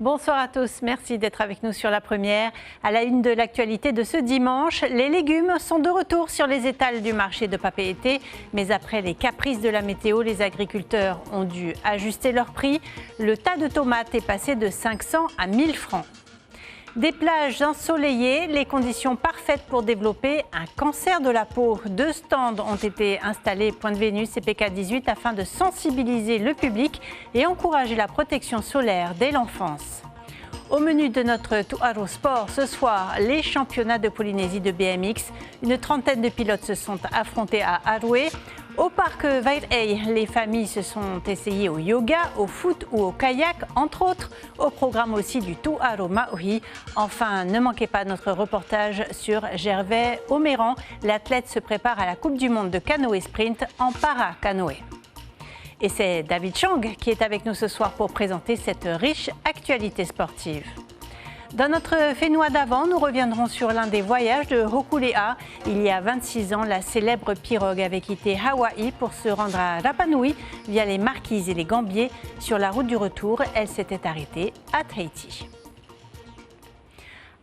Bonsoir à tous, merci d'être avec nous sur La Première. À la une de l'actualité de ce dimanche, les légumes sont de retour sur les étals du marché de Papeete. Mais après les caprices de la météo, les agriculteurs ont dû ajuster leur prix. Le tas de tomates est passé de 500 à 1000 francs. Des plages ensoleillées, les conditions parfaites pour développer un cancer de la peau. 2 stands ont été installés Pointe Vénus et PK18 afin de sensibiliser le public et encourager la protection solaire dès l'enfance. Au menu de notre Tuaro Sport, ce soir, les championnats de Polynésie de BMX. Une trentaine de pilotes se sont affrontés à Aroué. Au parc Vairei, les familles se sont essayées au yoga, au foot ou au kayak, entre autres. Au programme aussi du Tuaro Maui. Enfin, ne manquez pas notre reportage sur Gervais Oméran. L'athlète se prépare à la Coupe du Monde de canoë sprint en para-canoë. Et c'est David Chang qui est avec nous ce soir pour présenter cette riche actualité sportive. Dans notre Fénois d'avant, nous reviendrons sur l'un des voyages de Hokulea. Il y a 26 ans, la célèbre pirogue avait quitté Hawaï pour se rendre à Rapa Nui via les Marquises et les Gambiers. Sur la route du retour, elle s'était arrêtée à Tahiti.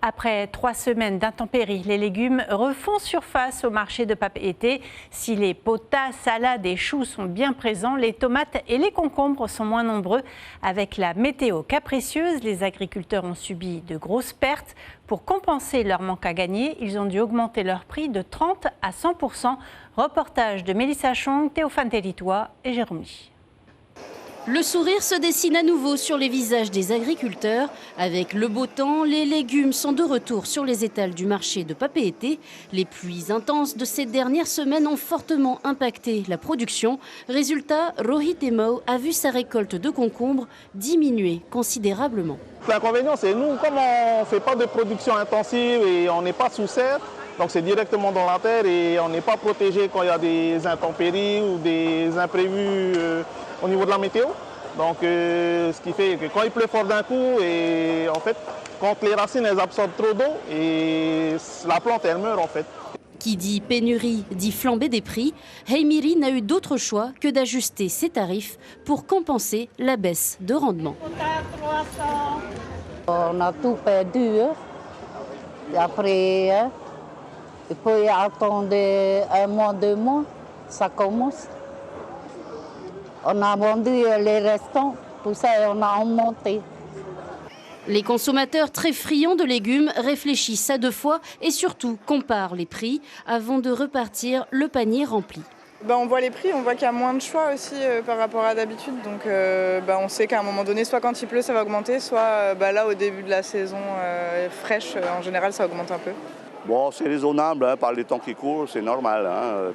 Après 3 semaines d'intempéries, les légumes refont surface au marché de Papeete. Si les potas, salades et choux sont bien présents, les tomates et les concombres sont moins nombreux. Avec la météo capricieuse, les agriculteurs ont subi de grosses pertes. Pour compenser leur manque à gagner, ils ont dû augmenter leur prix de 30 à 100%. Reportage de Mélissa Chong, Théophane Territois et Jérôme. Le sourire se dessine à nouveau sur les visages des agriculteurs. Avec le beau temps, les légumes sont de retour sur les étals du marché de Papeete. Les pluies intenses de ces dernières semaines ont fortement impacté la production. Résultat, Rohit Emau a vu sa récolte de concombres diminuer considérablement. L'inconvénient, c'est nous, comme on ne fait pas de production intensive et on n'est pas sous serre, donc c'est directement dans la terre et on n'est pas protégé quand il y a des intempéries ou des imprévus au niveau de la météo. Donc ce qui fait que quand il pleut fort d'un coup, et en fait, quand les racines elles absorbent trop d'eau, et la plante elle meurt en fait. Qui dit pénurie, dit flambée des prix. Heimiri n'a eu d'autre choix que d'ajuster ses tarifs pour compenser la baisse de rendement. On a tout perdu. Et après, il faut y attendre 1 mois, 2 mois, ça commence. On a vendu les restants, tout ça, et on a augmenté. Les consommateurs très friands de légumes réfléchissent à 2 fois et surtout comparent les prix avant de repartir le panier rempli. On voit les prix, on voit qu'il y a moins de choix aussi par rapport à d'habitude. Donc on sait qu'à un moment donné, soit quand il pleut, ça va augmenter, soit là au début de la saison fraîche, en général, ça augmente un peu. Bon, c'est raisonnable, par les temps qui courent, c'est normal,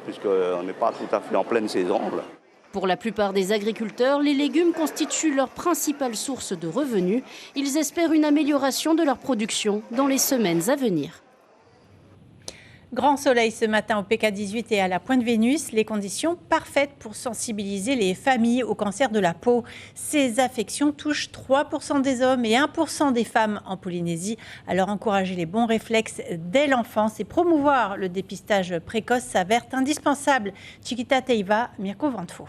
puisqu'on n'est pas tout à fait en pleine saison. Là. Pour la plupart des agriculteurs, les légumes constituent leur principale source de revenus. Ils espèrent une amélioration de leur production dans les semaines à venir. Grand soleil ce matin au PK18 et à la Pointe Vénus, les conditions parfaites pour sensibiliser les familles au cancer de la peau. Ces affections touchent 3% des hommes et 1% des femmes en Polynésie. Alors encourager les bons réflexes dès l'enfance et promouvoir le dépistage précoce s'avère indispensable. Chiquita Teiva, Mirko Vantfo.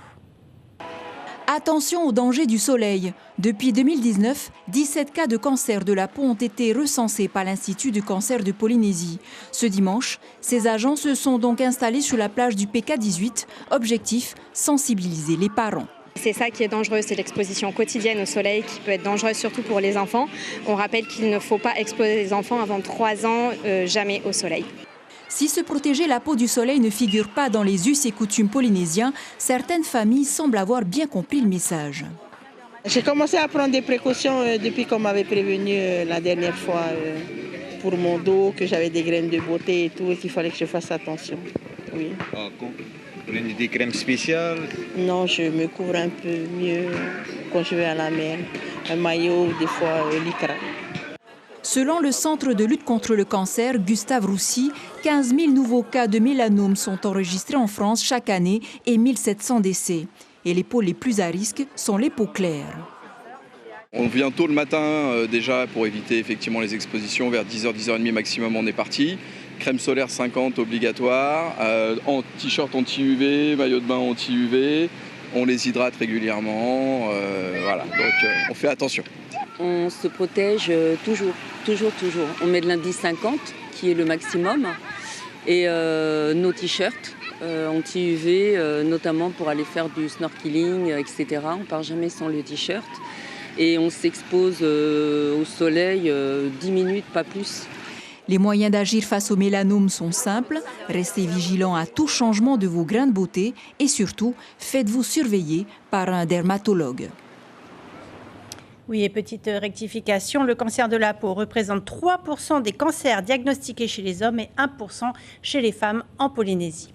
Attention au danger du soleil. Depuis 2019, 17 cas de cancer de la peau ont été recensés par l'Institut du cancer de Polynésie. Ce dimanche, ces agents se sont donc installés sur la plage du PK18. Objectif, sensibiliser les parents. C'est ça qui est dangereux, c'est l'exposition quotidienne au soleil qui peut être dangereuse surtout pour les enfants. On rappelle qu'il ne faut pas exposer les enfants avant 3 ans, jamais au soleil. Si se protéger la peau du soleil ne figure pas dans les us et coutumes polynésiens, certaines familles semblent avoir bien compris le message. J'ai commencé à prendre des précautions depuis qu'on m'avait prévenu la dernière fois pour mon dos, que j'avais des graines de beauté et tout, et qu'il fallait que je fasse attention. Oui. Vous prenez des crèmes spéciales? Non, je me couvre un peu mieux quand je vais à la mer. Un maillot, des fois lycra. Selon le Centre de lutte contre le cancer, Gustave Roussy, 15 000 nouveaux cas de mélanome sont enregistrés en France chaque année et 1700 décès. Et les peaux les plus à risque sont les peaux claires. On vient tôt le matin déjà pour éviter effectivement les expositions. Vers 10h, 10h30 maximum, on est parti. Crème solaire 50 obligatoire, t-shirt anti-UV, maillot de bain anti-UV. On les hydrate régulièrement. Voilà, donc on fait attention. on se protège toujours. On met de l'indice 50, qui est le maximum, et nos t-shirts anti-UV, notamment pour aller faire du snorkeling, etc. On ne part jamais sans le t-shirt. Et on s'expose au soleil 10 minutes, pas plus. Les moyens d'agir face au mélanome sont simples. Restez vigilants à tout changement de vos grains de beauté et surtout, faites-vous surveiller par un dermatologue. Oui, et petite rectification, le cancer de la peau représente 3% des cancers diagnostiqués chez les hommes et 1% chez les femmes en Polynésie.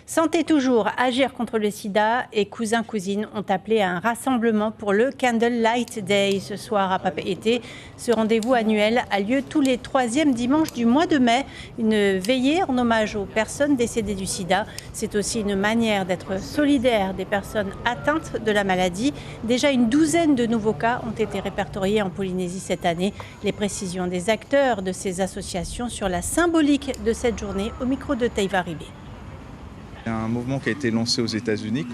Santé toujours, agir contre le sida et cousins-cousines ont appelé à un rassemblement pour le Candlelight Day ce soir à Papeete. Ce rendez-vous annuel a lieu tous les 3e dimanches du mois de mai. Une veillée en hommage aux personnes décédées du sida. C'est aussi une manière d'être solidaire des personnes atteintes de la maladie. Déjà une douzaine de nouveaux cas ont été répertoriés en Polynésie cette année. Les précisions des acteurs de ces associations sur la symbolique de cette journée au micro de Teiva Ribé. C'est un mouvement qui a été lancé aux États-Unis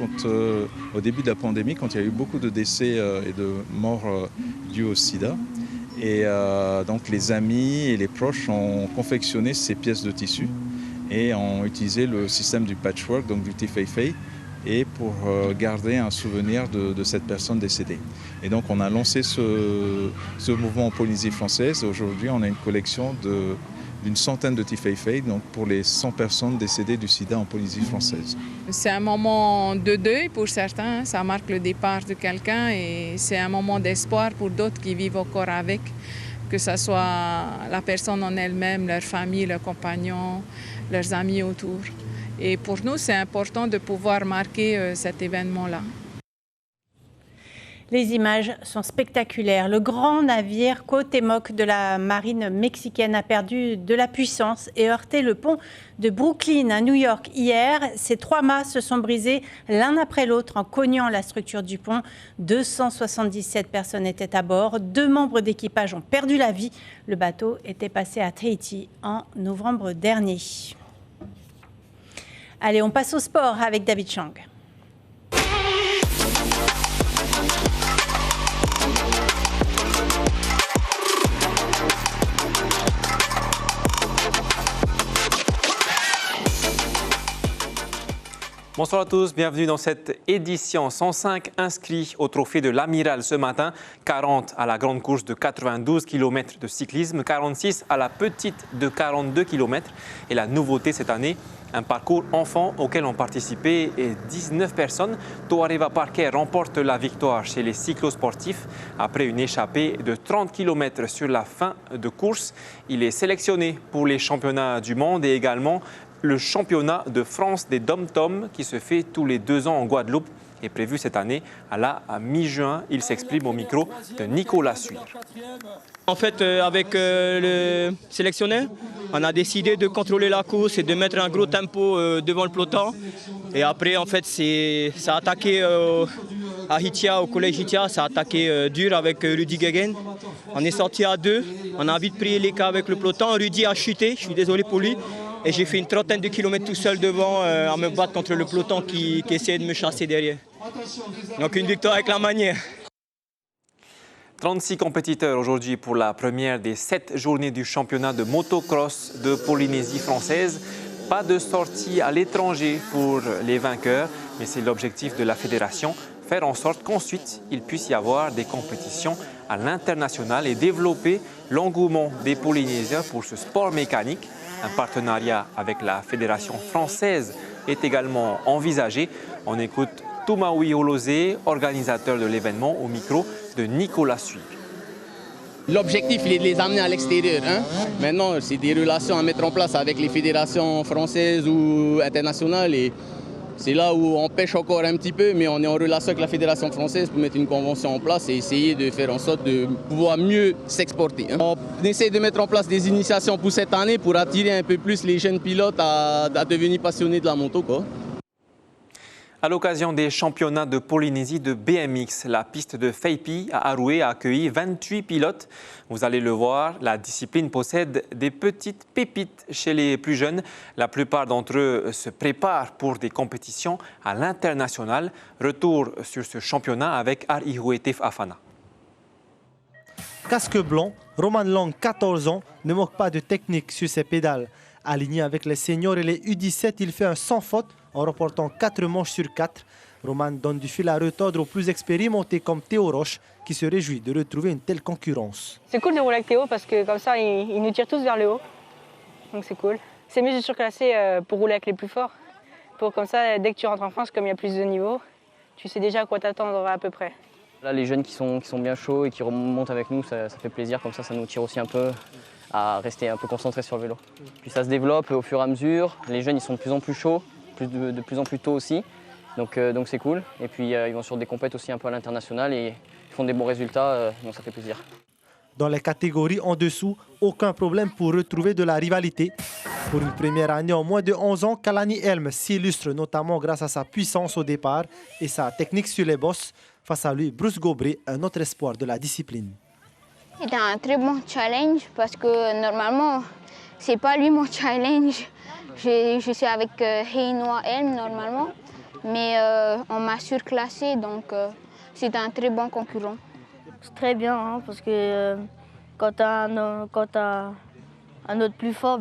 au début de la pandémie, quand il y a eu beaucoup de décès et de morts dus au sida. Et donc les amis et les proches ont confectionné ces pièces de tissu et ont utilisé le système du patchwork, donc du tifeifei, et pour garder un souvenir de cette personne décédée. Et donc on a lancé ce mouvement en Polynésie française. Aujourd'hui, on a une collection d'une centaine de tifeifei, donc pour les 100 personnes décédées du sida en Polynésie française. C'est un moment de deuil pour certains, ça marque le départ de quelqu'un et c'est un moment d'espoir pour d'autres qui vivent encore avec, que ce soit la personne en elle-même, leur famille, leurs compagnons, leurs amis autour. Et pour nous, c'est important de pouvoir marquer cet événement-là. Les images sont spectaculaires. Le grand navire Cuauhtémoc de la marine mexicaine a perdu de la puissance et heurté le pont de Brooklyn à New York hier. Ces 3 mâts se sont brisés l'un après l'autre en cognant la structure du pont. 277 personnes étaient à bord. 2 membres d'équipage ont perdu la vie. Le bateau était passé à Tahiti en novembre dernier. Allez, on passe au sport avec David Chang. Bonsoir à tous, bienvenue dans cette édition. 105 inscrits au trophée de l'Amiral ce matin, 40 à la grande course de 92 km de cyclisme, 46 à la petite de 42 km. Et la nouveauté cette année, un parcours enfant auquel ont participé 19 personnes. Toareva Parker remporte la victoire chez les cyclosportifs après une échappée de 30 km sur la fin de course. Il est sélectionné pour les championnats du monde et également le championnat de France des dom-tom qui se fait tous les 2 ans en Guadeloupe est prévu cette année à mi-juin. Il s'exprime au micro de Nicolas Suire. En fait, avec le sélectionneur, on a décidé de contrôler la course et de mettre un gros tempo devant le peloton. Et après, en fait, ça a attaqué à Hitia, au collège Hitia, ça a attaqué dur avec Rudy Guéguen. On est sorti à 2, on a vite pris les cas avec le peloton. Rudy a chuté, je suis désolé pour lui. Et j'ai fait une trentaine de kilomètres tout seul devant à me battre contre le peloton qui essayait de me chasser derrière. Donc une victoire avec la manière. 36 compétiteurs aujourd'hui pour la première des 7 journées du championnat de motocross de Polynésie française. Pas de sortie à l'étranger pour les vainqueurs, mais c'est l'objectif de la fédération, faire en sorte qu'ensuite il puisse y avoir des compétitions à l'international et développer l'engouement des Polynésiens pour ce sport mécanique. Un partenariat avec la Fédération française est également envisagé. On écoute Toumaoui Olosé, organisateur de l'événement, au micro de Nicolas Suire. L'objectif, il est de les amener à l'extérieur. Maintenant, c'est des relations à mettre en place avec les fédérations françaises ou internationales. Et c'est là où on pêche encore un petit peu, mais on est en relation avec la Fédération française pour mettre une convention en place et essayer de faire en sorte de pouvoir mieux s'exporter. On essaie de mettre en place des initiations pour cette année pour attirer un peu plus les jeunes pilotes à devenir passionnés de la moto, quoi. À l'occasion des championnats de Polynésie de BMX, la piste de Feipi à Aroué a accueilli 28 pilotes. Vous allez le voir, la discipline possède des petites pépites chez les plus jeunes. La plupart d'entre eux se préparent pour des compétitions à l'international. Retour sur ce championnat avec Arihuetif Afana. Casque blanc, Roman Lang, 14 ans, ne manque pas de technique sur ses pédales. Aligné avec les seniors et les U17, il fait un sans faute en remportant 4 manches sur 4. Roman donne du fil à retordre aux plus expérimentés comme Théo Roche, qui se réjouit de retrouver une telle concurrence. C'est cool de rouler avec Théo parce que comme ça, il nous tire tous vers le haut. Donc c'est cool. C'est mieux de surclasser pour rouler avec les plus forts. Comme ça, dès que tu rentres en France, comme il y a plus de niveau, tu sais déjà à quoi t'attendre à peu près. Là, les jeunes qui sont bien chauds et qui remontent avec nous, ça fait plaisir. Comme ça nous tire aussi un peu à rester un peu concentrés sur le vélo. Puis ça se développe au fur et à mesure. Les jeunes, ils sont de plus en plus chauds, de plus en plus tôt aussi. Donc c'est cool. Et puis ils vont sur des compètes aussi un peu à l'international et ils font des bons résultats, donc ça fait plaisir. Dans les catégories en dessous, aucun problème pour retrouver de la rivalité. Pour une première année en moins de 11 ans, Kalani Helm s'illustre notamment grâce à sa puissance au départ et sa technique sur les bosses. Face à lui, Bruce Gobré, un autre espoir de la discipline. C'était un très bon challenge parce que normalement, c'est pas lui mon challenge. Je suis avec Heinoa Helm normalement, mais on m'a surclassé, donc c'était un très bon concurrent. C'est très bien hein, parce que quand tu as un autre plus fort,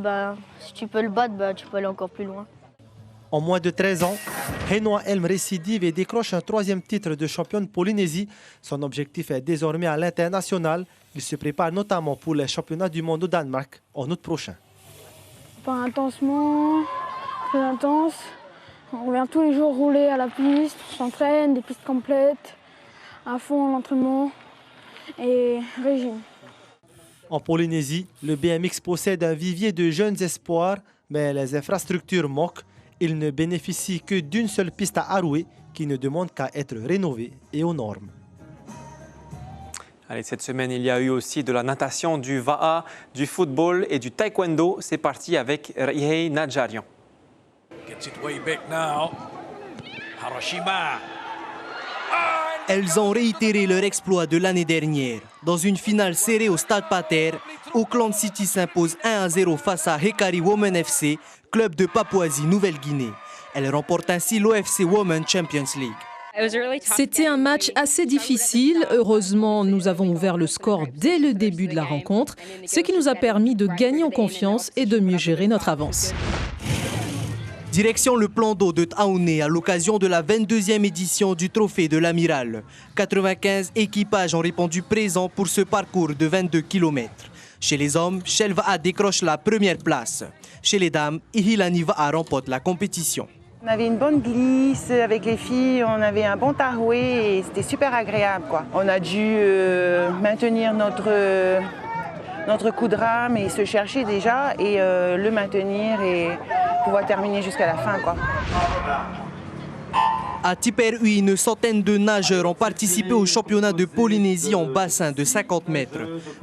si tu peux le battre, tu peux aller encore plus loin. En moins de 13 ans, Heinoa Helm récidive et décroche un 3e titre de championne Polynésie. Son objectif est désormais à l'international. Il se prépare notamment pour les championnats du monde au Danemark en août prochain. Pas intensement, très intense. On vient tous les jours rouler à la piste, on s'entraîne, des pistes complètes, à fond l'entraînement et régime. En Polynésie, le BMX possède un vivier de jeunes espoirs, mais les infrastructures manquent. Il ne bénéficie que d'une seule piste à Aroué qui ne demande qu'à être rénovée et aux normes. Allez, cette semaine, il y a eu aussi de la natation, du VAA, du football et du taekwondo. C'est parti avec Raihei Nadjarian. Elles ont réitéré leur exploit de l'année dernière. Dans une finale serrée au Stade Pater, Auckland City s'impose 1-0 face à Hekari Women FC, club de Papouasie-Nouvelle-Guinée. Elle remporte ainsi l'OFC Women Champions League. C'était un match assez difficile. Heureusement, nous avons ouvert le score dès le début de la rencontre, ce qui nous a permis de gagner en confiance et de mieux gérer notre avance. Direction le plan d'eau de Taoné à l'occasion de la 22e édition du Trophée de l'Amiral. 95 équipages ont répondu présents pour ce parcours de 22 km. Chez les hommes, Shell Va'a décroche la première place. Chez les dames, Ihilani Va'a remporte la compétition. On avait une bonne glisse avec les filles, on avait un bon taroué et c'était super agréable, quoi. On a dû maintenir notre coup de rame et se chercher déjà et le maintenir et pouvoir terminer jusqu'à la fin, quoi. À Tiperui, une centaine de nageurs ont participé au championnat de Polynésie en bassin de 50 mètres.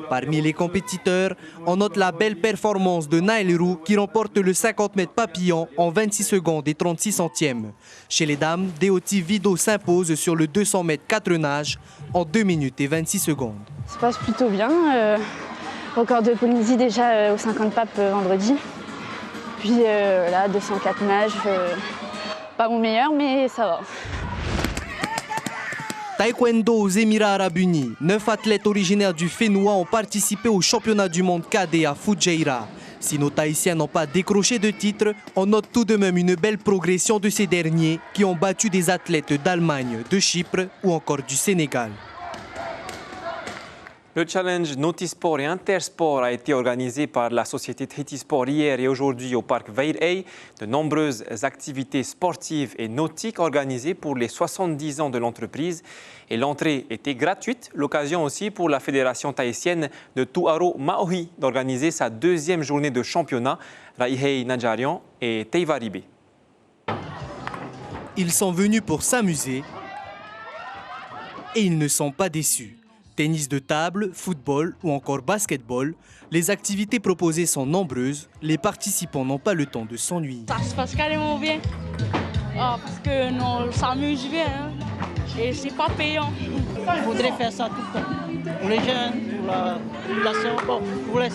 Parmi les compétiteurs, on note la belle performance de Naël Roux qui remporte le 50 mètres papillon en 26 secondes et 36 centièmes. Chez les dames, Deoti Vido s'impose sur le 200 mètres 4 nages en 2 minutes et 26 secondes. Ça se passe plutôt bien. Record de Polynésie déjà au 50 papes vendredi. Puis là, 204 nages. Pas mon meilleur, mais ça va. Taekwondo aux Émirats Arabes Unis. 9 athlètes originaires du Fénois ont participé au championnat du monde cadet à Fujairah. Si nos Tahitiens n'ont pas décroché de titre, on note tout de même une belle progression de ces derniers qui ont battu des athlètes d'Allemagne, de Chypre ou encore du Sénégal. Le challenge Notisport et Intersport a été organisé par la société Tahiti Sport hier et aujourd'hui au parc Vairei. De nombreuses activités sportives et nautiques organisées pour les 70 ans de l'entreprise. Et l'entrée était gratuite. L'occasion aussi pour la fédération tahitienne de Tuaro Maohi d'organiser sa 2e journée de championnat. Raihei Nadjarian et Teiva Ribé. Ils sont venus pour s'amuser et ils ne sont pas déçus. Tennis de table, football ou encore basketball, les activités proposées sont nombreuses. Les participants n'ont pas le temps de s'ennuyer. Ça se passe carrément bien, parce qu'on s'amuse bien et c'est pas payant. Je voudrais faire ça tout le temps. Pour les jeunes, pour la population, bon, pour les...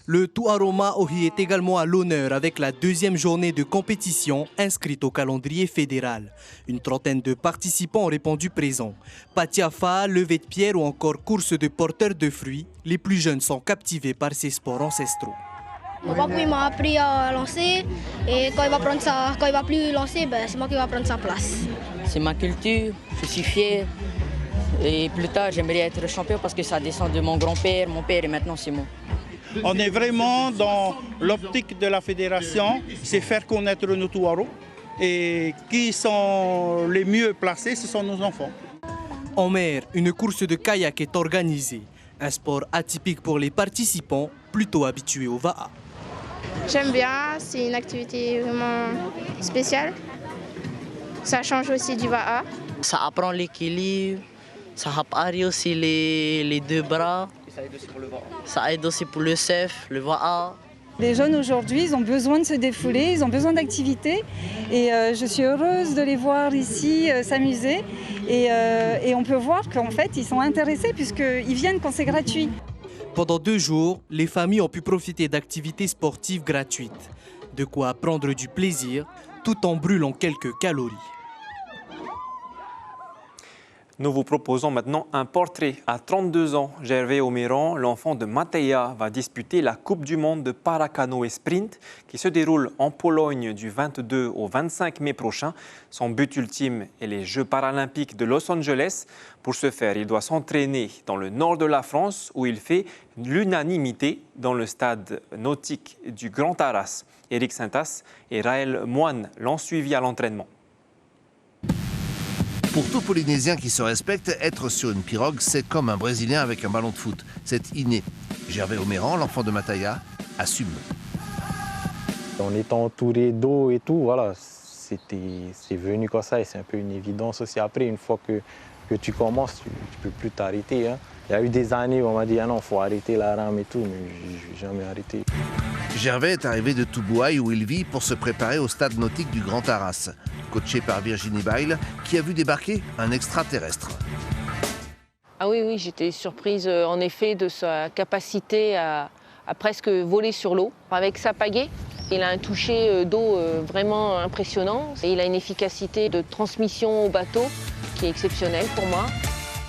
Le Tuaroma Ohi est également à l'honneur avec la deuxième journée de compétition inscrite au calendrier fédéral. Une trentaine de participants ont répondu présents. Patiafa, levée de pierre ou encore course de porteurs de fruits, les plus jeunes sont captivés par ces sports ancestraux. Mon papa m'a appris à lancer et quand il va plus lancer, c'est moi qui va prendre sa place. C'est ma culture, je suis fier. Et plus tard, j'aimerais être champion parce que ça descend de mon grand-père, mon père et maintenant c'est moi. On est vraiment dans l'optique de la fédération, c'est faire connaître nos Tuaros. Et qui sont les mieux placés, ce sont nos enfants. En mer, une course de kayak est organisée. Un sport atypique pour les participants, plutôt habitués au Va'a. J'aime bien, c'est une activité vraiment spéciale. Ça change aussi du Va'a. Ça apprend l'équilibre, ça apprend aussi les deux bras. Et ça aide aussi pour le Va'a. Ça aide aussi pour le surf, le Va'a. Les jeunes aujourd'hui, ils ont besoin de se défouler, ils ont besoin d'activités. Et je suis heureuse de les voir ici s'amuser. Et on peut voir qu'en fait, ils sont intéressés puisqu'ils viennent quand c'est gratuit. Pendant 2 jours, les familles ont pu profiter d'activités sportives gratuites. De quoi prendre du plaisir tout en brûlant quelques calories. Nous vous proposons maintenant un portrait. À 32 ans, Gervais Oméran, l'enfant de Mateja, va disputer la Coupe du monde de paracanoë sprint qui se déroule en Pologne du 22 au 25 mai prochain. Son but ultime est les Jeux paralympiques de Los Angeles. Pour ce faire, il doit s'entraîner dans le nord de la France où il fait l'unanimité dans le stade nautique du Grand Arras. Éric Saintas et Raël Moine l'ont suivi à l'entraînement. Pour tout Polynésien qui se respecte, être sur une pirogue, c'est comme un Brésilien avec un ballon de foot. C'est inné. Gervais Oméran, l'enfant de Mateja, assume. En étant entouré d'eau et tout, voilà, c'est venu comme ça et c'est un peu une évidence aussi. Après, une fois que tu commences, tu ne peux plus t'arrêter. Hein. Il y a eu des années où on m'a dit ah non, il faut arrêter la rame et tout, mais je n'ai jamais arrêté. Gervais est arrivé de Tubuai où il vit pour se préparer au stade nautique du Grand Arras, coaché par Virginie Bail, qui a vu débarquer un extraterrestre. Ah oui, j'étais surprise en effet de sa capacité à presque voler sur l'eau. Avec sa pagaie, il a un toucher d'eau vraiment impressionnant et il a une efficacité de transmission au bateau qui est exceptionnelle pour moi.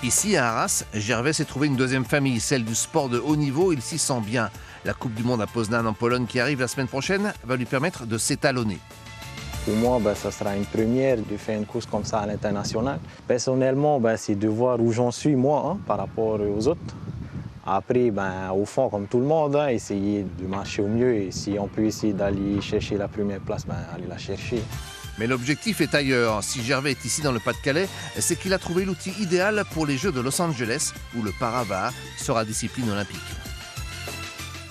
Ici à Arras, Gervais s'est trouvé une deuxième famille, celle du sport de haut niveau, il s'y sent bien. La Coupe du monde à Poznan en Pologne qui arrive la semaine prochaine va lui permettre de s'étalonner. Pour moi, ça sera une première de faire une course comme ça à l'international. Personnellement, c'est de voir où j'en suis moi par rapport aux autres. Après, au fond, comme tout le monde, essayer de marcher au mieux et si on peut essayer d'aller chercher la première place, aller la chercher. Mais l'objectif est ailleurs. Si Gervais est ici dans le Pas-de-Calais, c'est qu'il a trouvé l'outil idéal pour les Jeux de Los Angeles, où le para-Va'a sera discipline olympique.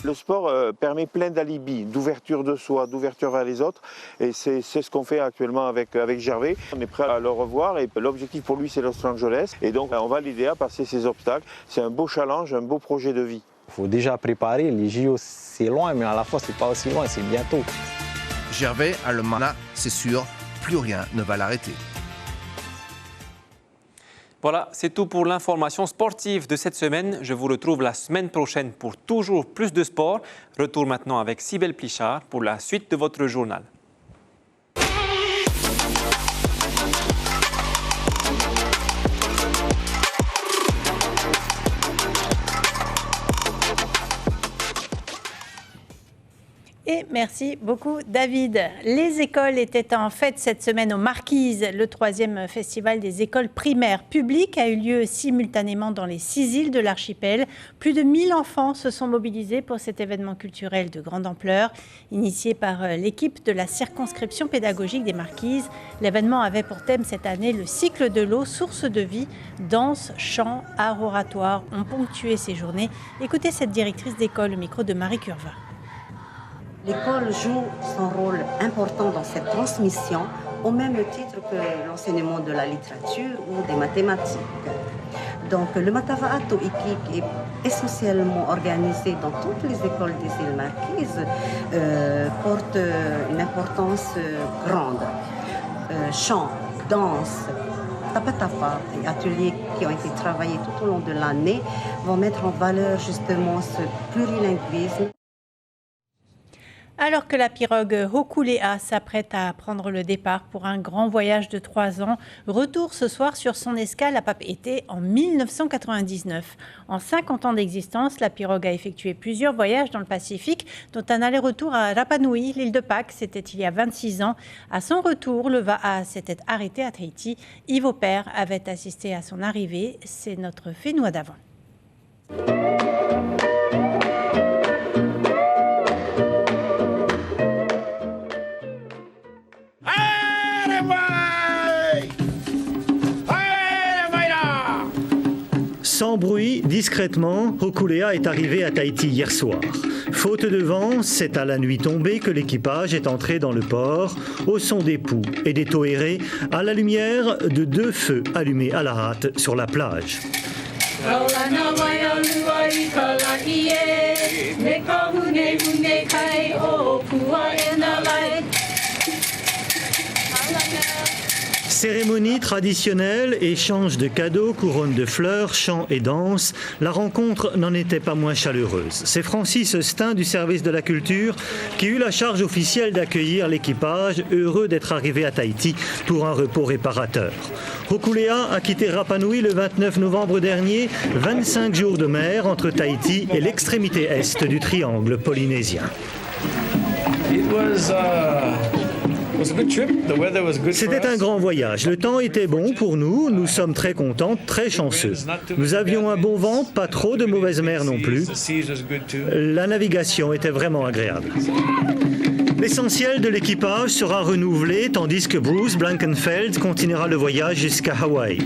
Le sport permet plein d'alibis, d'ouverture de soi, d'ouverture vers les autres. Et c'est ce qu'on fait actuellement avec Gervais. On est prêt à le revoir et l'objectif pour lui c'est Los Angeles. Et donc on va l'aider à passer ces obstacles. C'est un beau challenge, un beau projet de vie. Il faut déjà préparer. Les JO c'est loin mais à la fois c'est pas aussi loin, c'est bientôt. Gervais a le mana, c'est sûr, plus rien ne va l'arrêter. Voilà, c'est tout pour l'information sportive de cette semaine. Je vous retrouve la semaine prochaine pour toujours plus de sport. Retour maintenant avec Cybèle Plichard pour la suite de votre journal. Et merci beaucoup, David. Les écoles étaient en fête cette semaine aux Marquises. Le 3e festival des écoles primaires publiques a eu lieu simultanément dans les 6 îles de l'archipel. Plus de 1000 enfants se sont mobilisés pour cet événement culturel de grande ampleur. Initié par l'équipe de la circonscription pédagogique des Marquises, l'événement avait pour thème cette année le cycle de l'eau, source de vie. Danse, chant, art oratoire ont ponctué ces journées. Écoutez cette directrice d'école au micro de Marie Curva. L'école joue son rôle important dans cette transmission, au même titre que l'enseignement de la littérature ou des mathématiques. Donc le Matava'a To'ikik est essentiellement organisé dans toutes les écoles des îles Marquises, porte une importance grande. Chant, danse, tapatafa, et ateliers qui ont été travaillés tout au long de l'année vont mettre en valeur justement ce plurilinguisme. Alors que la pirogue Hokulea s'apprête à prendre le départ pour un grand voyage de 3 ans, retour ce soir sur son escale à Papeete en 1999. En 50 ans d'existence, la pirogue a effectué plusieurs voyages dans le Pacifique, dont un aller-retour à Rapa Nui, l'île de Pâques, c'était il y a 26 ans. À son retour, le Va'a s'était arrêté à Tahiti. Yves Aupert avait assisté à son arrivée. C'est notre Fénois d'avant. Sans bruit, discrètement, Hokulea est arrivé à Tahiti hier soir. Faute de vent, c'est à la nuit tombée que l'équipage est entré dans le port, au son des poux et des toérés, à la lumière de 2 feux allumés à la hâte sur la plage. Cérémonie traditionnelle, échange de cadeaux, couronne de fleurs, chants et danses, la rencontre n'en était pas moins chaleureuse. C'est Francis Stein du service de la culture qui eut la charge officielle d'accueillir l'équipage, heureux d'être arrivé à Tahiti pour un repos réparateur. Hokulea a quitté Rapa Nui le 29 novembre dernier, 25 jours de mer entre Tahiti et l'extrémité est du triangle polynésien. C'était un grand voyage. Le temps était bon pour nous. Nous sommes très contents, très chanceux. Nous avions un bon vent, pas trop de mauvaise mer non plus. La navigation était vraiment agréable. L'essentiel de l'équipage sera renouvelé tandis que Bruce Blankenfeld continuera le voyage jusqu'à Hawaï.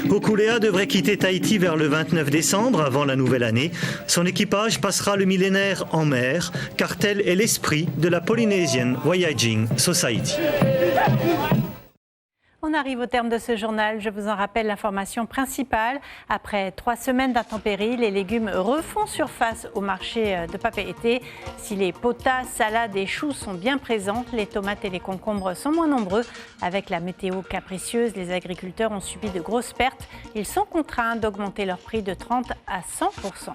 Hokulea devrait quitter Tahiti vers le 29 décembre avant la nouvelle année. Son équipage passera le millénaire en mer car tel est l'esprit de la Polynesian Voyaging Society. On arrive au terme de ce journal. Je vous en rappelle l'information principale. Après 3 semaines d'intempéries, les légumes refont surface au marché de Papeete. Si les potas, salades et choux sont bien présents, les tomates et les concombres sont moins nombreux. Avec la météo capricieuse, les agriculteurs ont subi de grosses pertes. Ils sont contraints d'augmenter leur prix de 30 à 100%.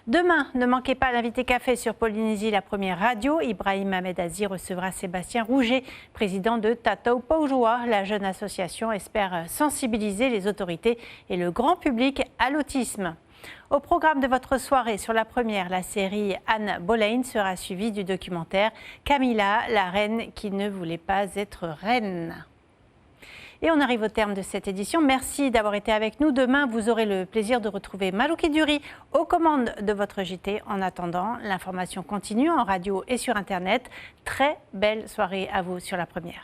Demain, ne manquez pas l'invité café sur Polynésie, la première radio. Ibrahim Ahmed Aziz recevra Sébastien Rouget, président de Tatau Paujoa. La jeune association espère sensibiliser les autorités et le grand public à l'autisme. Au programme de votre soirée sur la première, la série Anne Boleyn sera suivie du documentaire Camilla, la reine qui ne voulait pas être reine. Et on arrive au terme de cette édition. Merci d'avoir été avec nous. Demain, vous aurez le plaisir de retrouver Malouki Duri aux commandes de votre JT. En attendant, l'information continue en radio et sur Internet. Très belle soirée à vous sur la première.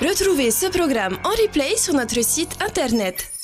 Retrouvez ce programme en replay sur notre site internet